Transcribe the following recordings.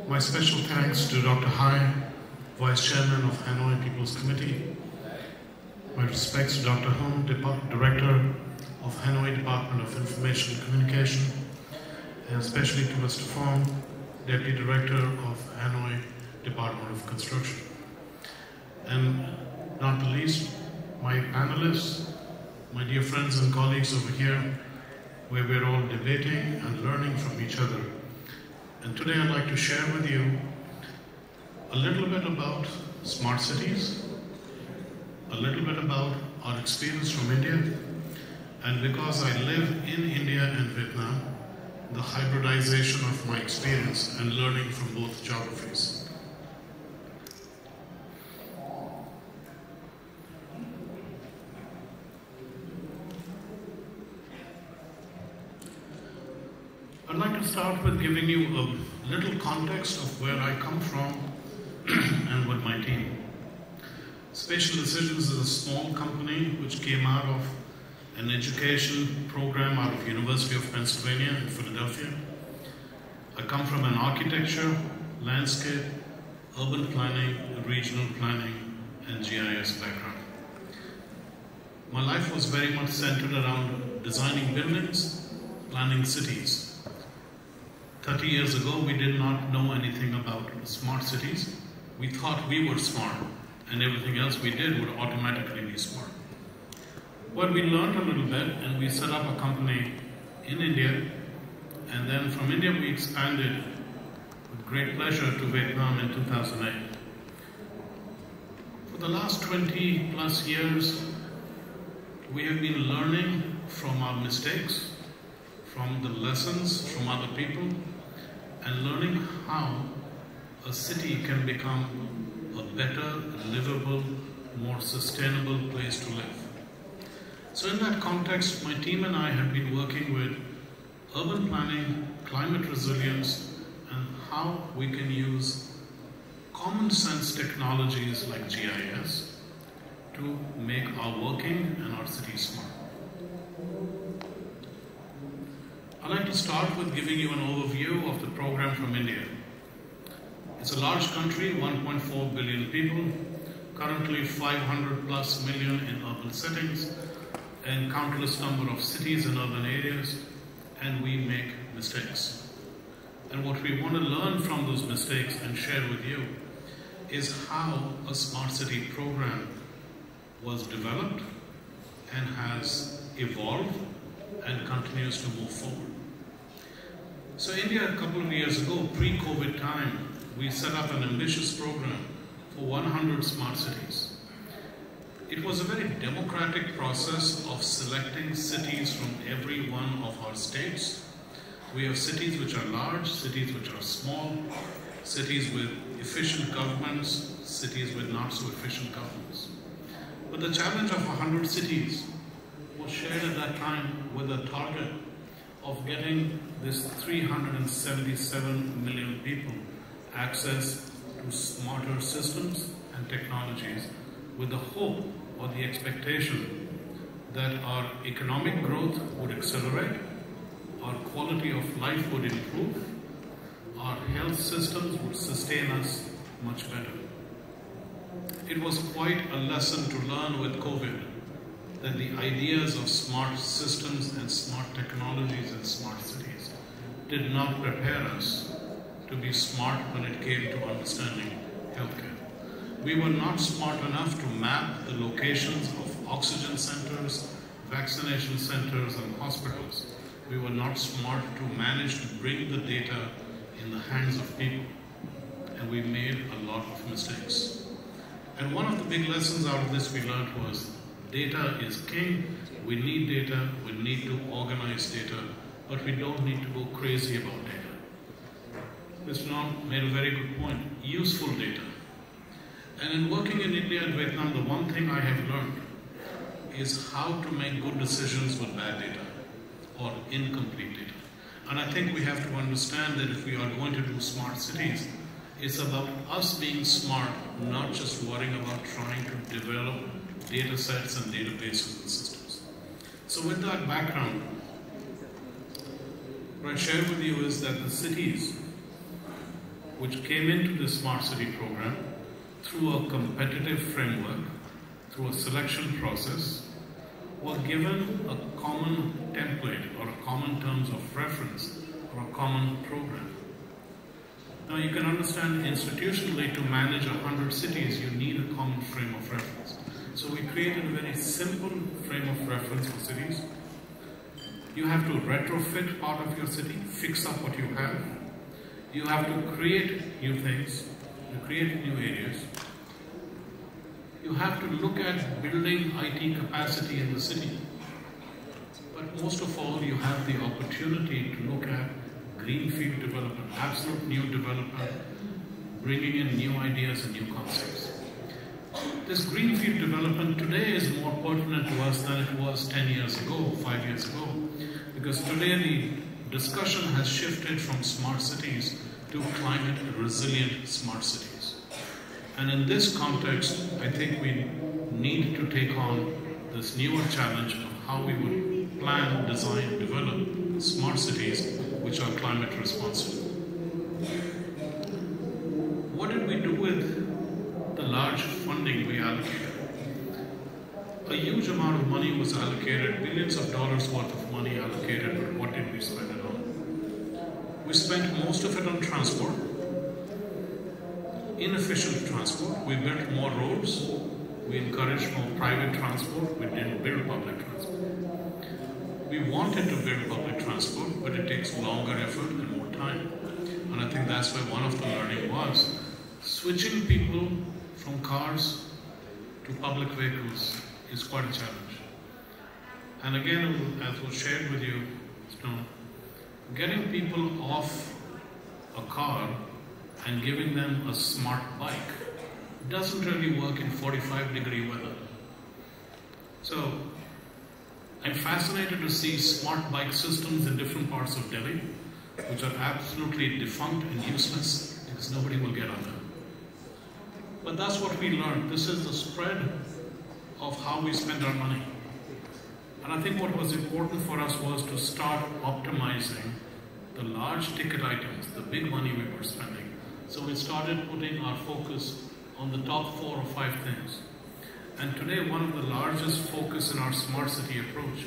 My special thanks to Dr. Hai, Vice Chairman of Hanoi People's Committee. My respects to Dr. Hung, Director of Hanoi Department of Information and Communication, and especially to Mr. Phong, Deputy Director of Hanoi Department of Construction. And not the least, my panelists, my dear friends and colleagues over here, where we're all debating and learning from each other. And today I'd like to share with you a little bit about smart cities, a little bit about our experience from India, and because I live in India and Vietnam, the hybridization of my experience and learning from both geographies. I'd like to start with giving you a little context of where I come from and with my team. Spatial Decisions is a small company which came out of an education program out of University of Pennsylvania in Philadelphia. I come from an architecture, landscape, urban planning, regional planning, and GIS background. My life was very much centered around designing buildings, planning cities. 30 years ago, we did not know anything about smart cities. We thought we were smart, and everything else we did would automatically be smart. Well, we learned a little bit, and we set up a company in India, and then from India we expanded with great pleasure to Vietnam in 2008. For the last 20 plus years, we have been learning from our mistakes, from the lessons from other people, and learning how a city can become a better, livable, more sustainable place to live. So in that context, my team and I have been working with urban planning, climate resilience, and how we can use common sense technologies like GIS to make our working and our cities smart. I'd like to start with giving you an overview of the program from India. It's a large country, 1.4 billion people, currently 500 plus million in urban settings, and countless number of cities and urban areas, and we make mistakes. And what we want to learn from those mistakes and share with you is how a smart city program was developed and has evolved and continues to move forward. So India, a couple of years ago, pre-COVID time, we set up an ambitious program for 100 smart cities. It was a very democratic process of selecting cities from every one of our states. We have cities which are large, cities which are small, cities with efficient governments, cities with not so efficient governments. But the challenge of 100 cities was shared at that time with a target of getting this 377 million people access to smarter systems and technologies with the hope or the expectation that our economic growth would accelerate, our quality of life would improve, our health systems would sustain us much better. It was quite a lesson to learn with COVID that the ideas of smart systems and smart technologies and smart cities did not prepare us to be smart when it came to understanding healthcare. We were not smart enough to map the locations of oxygen centers, vaccination centers, and hospitals. We were not smart to manage to bring the data in the hands of people, and we made a lot of mistakes. And one of the big lessons out of this we learned was data is king. We need data, we need to organize data, but we don't need to go crazy about data. Mr. Nam made a very good point, useful data. And in working in India and Vietnam, the one thing I have learned is how to make good decisions with bad data or incomplete data. And I think we have to understand that if we are going to do smart cities, it's about us being smart, not just worrying about trying to develop data sets and databases and systems. So with that background, what I share with you is that the cities which came into the Smart City program through a competitive framework, through a selection process, were given a common template or a common terms of reference or a common program. Now you can understand institutionally to manage 100 cities, you need a common frame of reference. So we created a very simple frame of reference for cities. You have to retrofit part of your city, fix up what you have. You have to create new things, you create new areas. You have to look at building IT capacity in the city. But most of all, you have the opportunity to look at greenfield development, absolute new development, bringing in new ideas and new concepts. This greenfield development today is more pertinent to us than it was 10 years ago, 5 years ago, because today the discussion has shifted from smart cities to climate resilient smart cities. And in this context, I think we need to take on this newer challenge of how we would plan, design, develop smart cities which are climate responsive. What did we do with the large funding we allocated? A huge amount of money was allocated, billions of dollars worth of money allocated, but what did we spend it on? We spent most of it on transport, inefficient transport. We built more roads, we encouraged more private transport, we didn't build public transport. We wanted to build public transport, but it takes longer effort and more time. And I think that's where one of the learning was switching people from cars to public vehicles is quite a challenge. And again, as was shared with you, getting people off a car and giving them a smart bike doesn't really work in 45-degree weather. So I'm fascinated to see smart bike systems in different parts of Delhi, which are absolutely defunct and useless because nobody will get on them. But that's what we learned. This is the spread of how we spend our money. And I think what was important for us was to start optimizing the large ticket items, the big money we were spending. So we started putting our focus on the top 4 or 5 things. And today, one of the largest focus in our smart city approach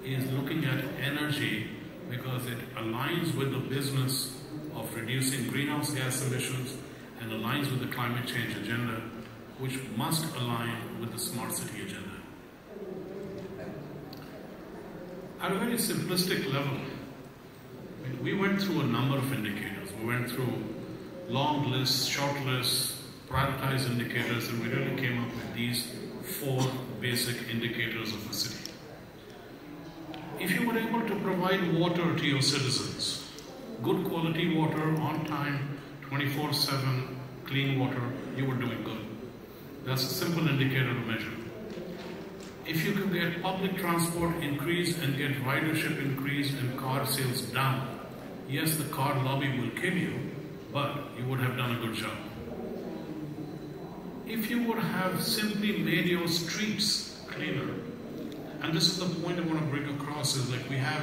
is looking at energy because it aligns with the business of reducing greenhouse gas emissions and aligns with the climate change agenda, which must align with the smart city agenda. At a very simplistic level, we went through a number of indicators. We went through long lists, short lists, prioritized indicators, and we really came up with these 4 basic indicators of a city. If you were able to provide water to your citizens, good quality water on time, 24/7 clean water, you were doing good. That's a simple indicator to measure. If you could get public transport increased and get ridership increased and car sales down, yes, the car lobby will kill you, but you would have done a good job. If you would have simply made your streets cleaner, and this is the point I want to bring across, is like we have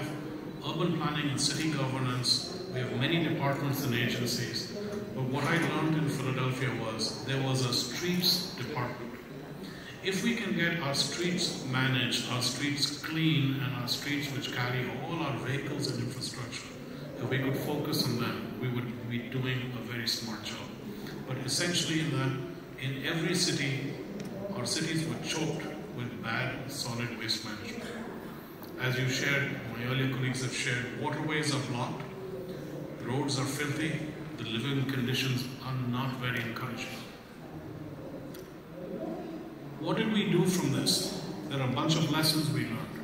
urban planning and city governance, we have many departments and agencies, but what I learned in Philadelphia was there was a streets department. If we can get our streets managed, our streets clean, and our streets which carry all our vehicles and infrastructure, if we could focus on them, we would be doing a very smart job. But essentially in every city, our cities were choked with bad solid waste management. As you shared, my earlier colleagues have shared, waterways are blocked, roads are filthy, the living conditions are not very encouraging. What did we do from this? There are a bunch of lessons we learned.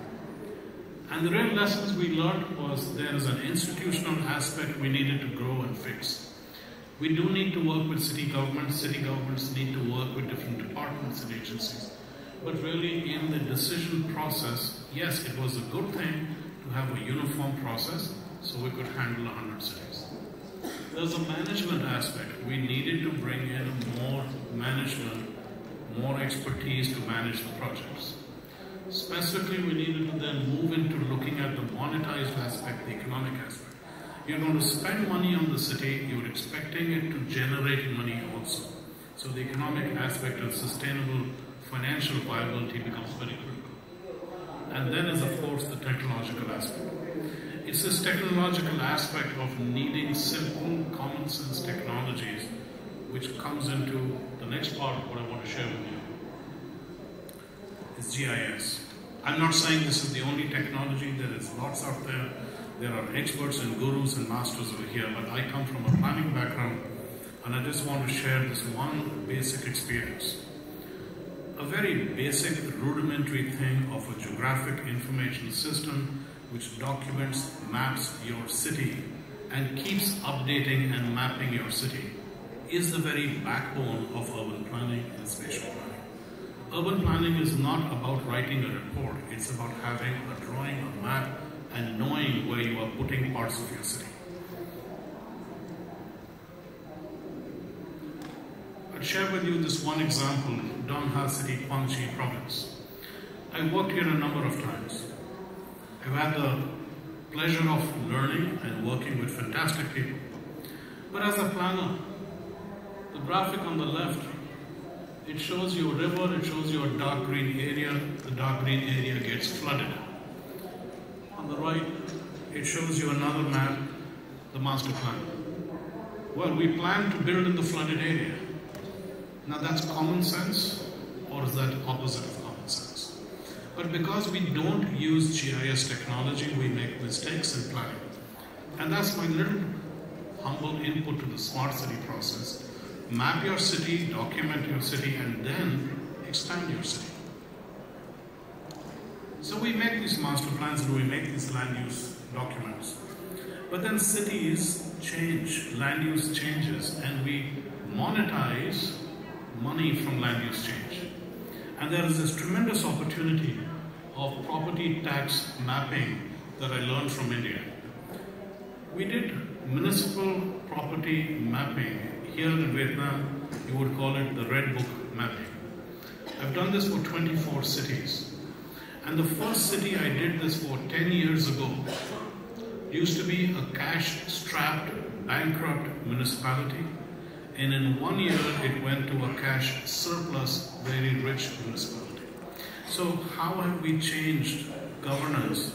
And the real lessons we learned was there is an institutional aspect we needed to grow and fix. We do need to work with city governments. City governments need to work with different departments and agencies. But really in the decision process, yes, it was a good thing to have a uniform process so we could handle 100 cities. There's a management aspect. We needed to bring in more management, more expertise to manage the projects. Specifically, we needed to then move into looking at the monetized aspect, the economic aspect. You're going to spend money on the city, you're expecting it to generate money also. So the economic aspect of sustainable financial viability becomes very critical. And then is of course the technological aspect. It's this technological aspect of needing simple, common sense technologies which comes into the next part of what I want to share with you. It's GIS. I'm not saying this is the only technology, there is lots out there. There are experts and gurus and masters over here, but I come from a planning background and I just want to share this one basic experience. A very basic rudimentary thing of a geographic information system which documents, maps your city and keeps updating and mapping your city is the very backbone of urban planning and spatial planning. Urban planning is not about writing a report, it's about having a drawing, a map, and knowing where you are putting parts of your city. I'll share with you this one example, Donha City, Panchi province. I've worked here a number of times. I've had the pleasure of learning and working with fantastic people. But as a planner, the graphic on the left, it shows you a river, it shows you a dark green area, the dark green area gets flooded. On the right, it shows you another map, the master plan. Well, we plan to build in the flooded area. Now that's common sense, or is that opposite of common sense? But because we don't use GIS technology, we make mistakes in planning. And that's my little humble input to the smart city process. Map your city, document your city, and then expand your city. So we make these master plans and we make these land use documents. But then cities change, land use changes, and we monetize money from land use change. And there is this tremendous opportunity of property tax mapping that I learned from India. We did municipal property mapping. Here in Vietnam, you would call it the Red Book mapping. I've done this for 24 cities. And the first city I did this for 10 years ago used to be a cash-strapped, bankrupt municipality. And in 1 year, it went to a cash surplus, very rich municipality. So how have we changed governance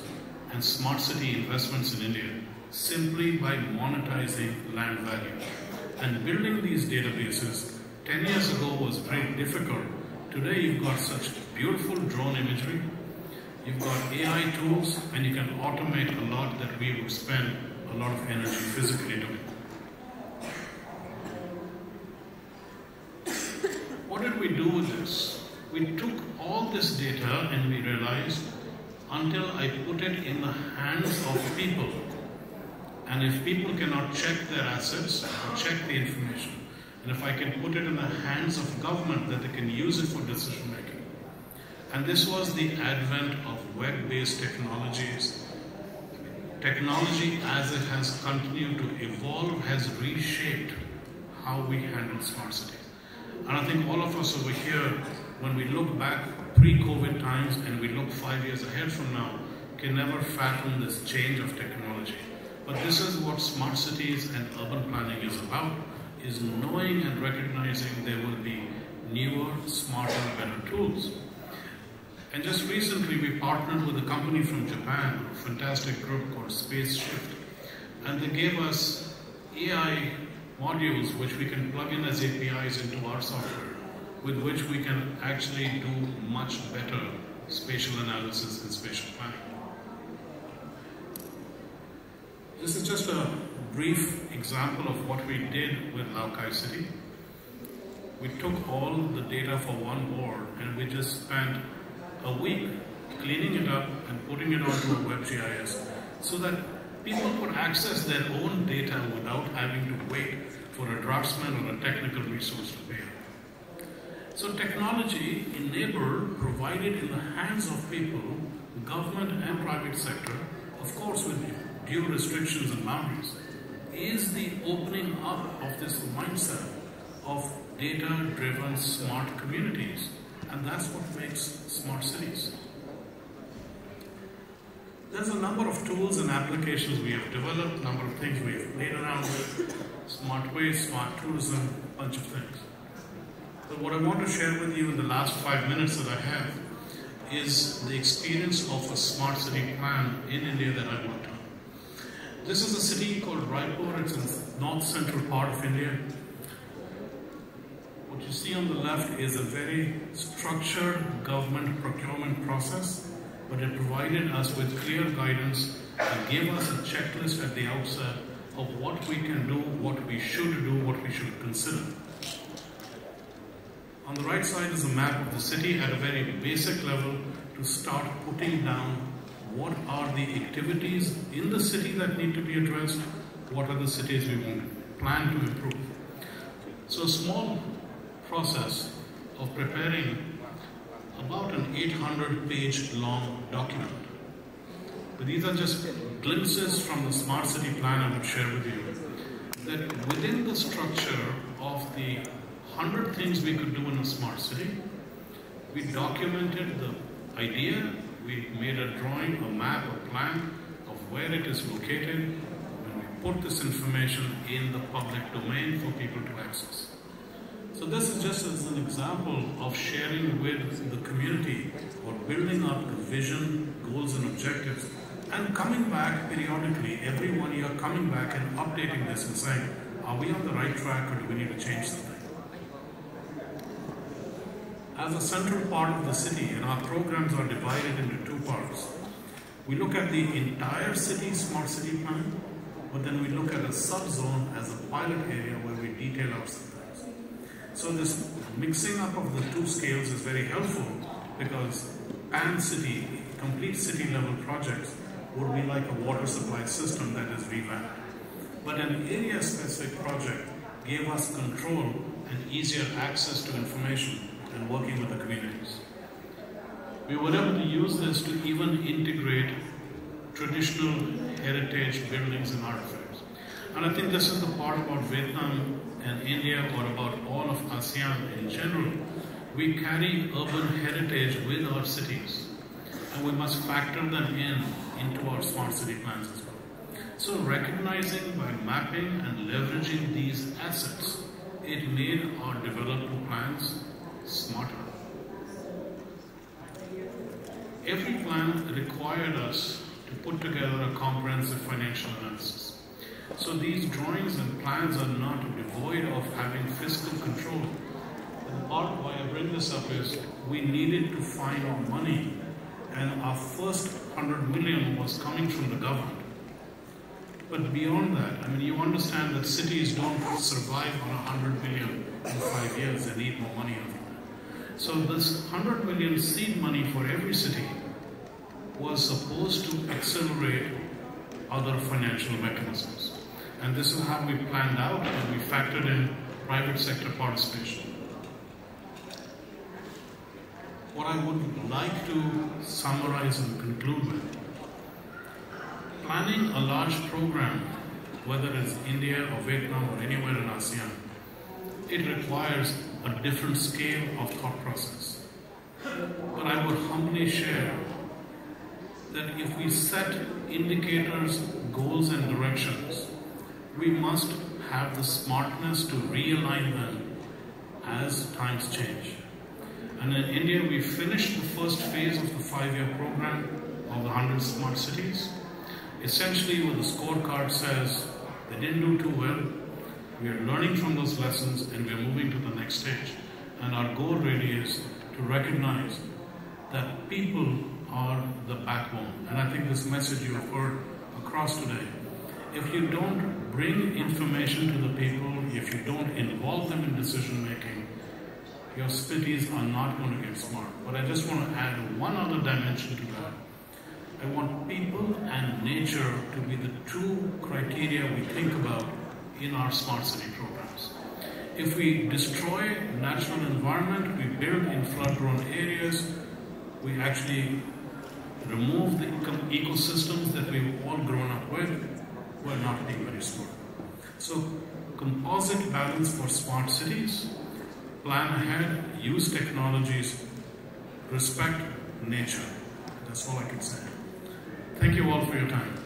and smart city investments in India? Simply by monetizing land value. And building these databases 10 years ago was very difficult. Today you've got such beautiful drone imagery, you've got AI tools, and you can automate a lot that we would spend a lot of energy physically doing. What did we do with this? We took all this data and we realized until I put it in the hands of people, and if people cannot check their assets or check the information, and if I can put it in the hands of government that they can use it for decision making. And this was the advent of web-based technologies. Technology, as it has continued to evolve, has reshaped how we handle smart cities. And I think all of us over here, when we look back pre-COVID times and we look 5 years ahead from now, can never fathom this change of technology. But this is what smart cities and urban planning is about, is knowing and recognizing there will be newer, smarter, better tools. And just recently we partnered with a company from Japan, a fantastic group called Spatial, and they gave us AI modules which we can plug in as APIs into our software, with which we can actually do much better spatial analysis and spatial planning. This is just a brief example of what we did with Laokai City. We took all the data for one board and we just spent a week cleaning it up and putting it onto a WebGIS so that people could access their own data without having to wait for a draftsman or a technical resource to pay. So technology enabled, provided in the hands of people, government and private sector, of course with due restrictions and boundaries, is the opening up of this mindset of data-driven smart communities. And that's what makes smart cities. There's a number of tools and applications we have developed, a number of things we have played around with, smart waste, smart tourism, a bunch of things. But what I want to share with you in the last 5 minutes that I have is the experience of a smart city plan in India that I worked on. This is a city called Raipur. It's in the north-central part of India. What you see on the left is a very structured government procurement process, but it provided us with clear guidance and gave us a checklist at the outset of what we can do, what we should do, what we should consider. On the right side is a map of the city at a very basic level to start putting down what are the activities in the city that need to be addressed, what are the cities we want to plan to improve. So a small process of preparing about an 800-page long document. But these are just glimpses from the smart city plan I would share with you. That within the structure of the 100 things we could do in a smart city, we documented the idea, we made a drawing, a map, a plan of where it is located, and we put this information in the public domain for people to access. So this is just as an example of sharing with the community or building up the vision, goals and objectives, and coming back periodically, every 1 year, coming back and updating this and saying, are we on the right track or do we need to change something? As a central part of the city, and our programs are divided into 2 parts. We look at the entire city smart city plan, but then we look at a sub-zone as a pilot area where we detail out some things. So this mixing up of the 2 scales is very helpful because pan-city, complete city-level projects would be like a water supply system that is revamped. But an area-specific project gave us control and easier access to information and working with the communities. We were able to use this to even integrate traditional heritage buildings and artifacts. And I think this is the part about Vietnam and India, or about all of ASEAN in general. We carry urban heritage with our cities, and we must factor them into our smart city plans as well. So recognizing by mapping and leveraging these assets, it made our development plans smarter. Every plan required us to put together a comprehensive financial analysis. So these drawings and plans are not devoid of having fiscal control. And the part why I bring this up is we needed to find money, and our first 100 million was coming from the government. But beyond that, I mean, you understand that cities don't survive on 100 million in 5 years. They need more money after that. So this 100 million seed money for every city was supposed to accelerate other financial mechanisms. And this is how we planned out, and we factored in private sector participation. What I would like to summarize and conclude with, planning a large program, whether it's India or Vietnam or anywhere in ASEAN, it requires a different scale of thought process. But I would humbly share that if we set indicators, goals and directions, we must have the smartness to realign them as times change. And in India, we finished the first phase of the 5-year program of the 100 smart cities. Essentially, what the scorecard says, they didn't do too well. We are learning from those lessons and we are moving to the next stage. And our goal really is to recognize that people are the backbone. And I think this message you have heard across today, if you don't bring information to the people, if you don't involve them in decision making, your cities are not going to get smart. But I just want to add one other dimension to that. I want people and nature to be the two criteria we think about in our smart city programs. If we destroy natural environment, we build in flood-prone areas, we actually remove the ecosystems that we've all grown up with, we're not being very smart. So, composite balance for smart cities, plan ahead, use technologies, respect nature. That's all I can say. Thank you all for your time.